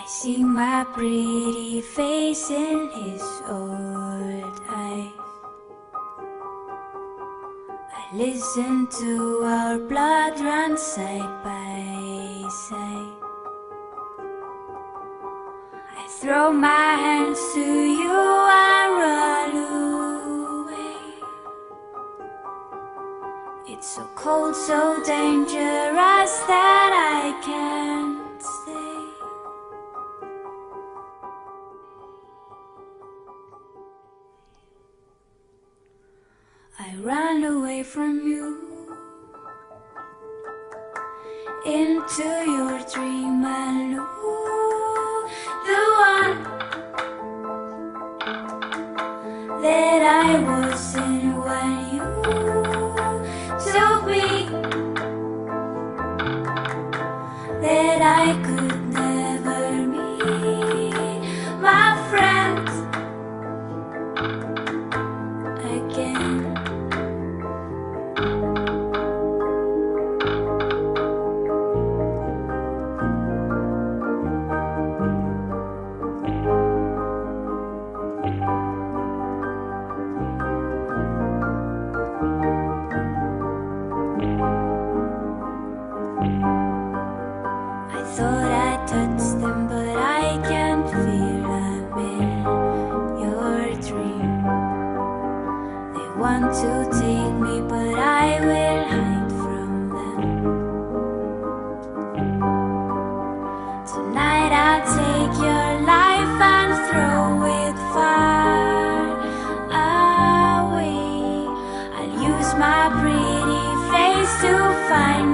I see my pretty face in his old eyes. I listen to our blood run side by side. I throw my hands to you and run away. It's so cold, so dangerous that I can't stay. I ran away from you into your dream and lose the one that I wasn't when you told me that I could never meet my friend again. I thought I touched them, but I can't feel them in your dream. They want to take me, but I will hide from them. Tonight I'll take your life and throw it far away. I'll use my pretty face to find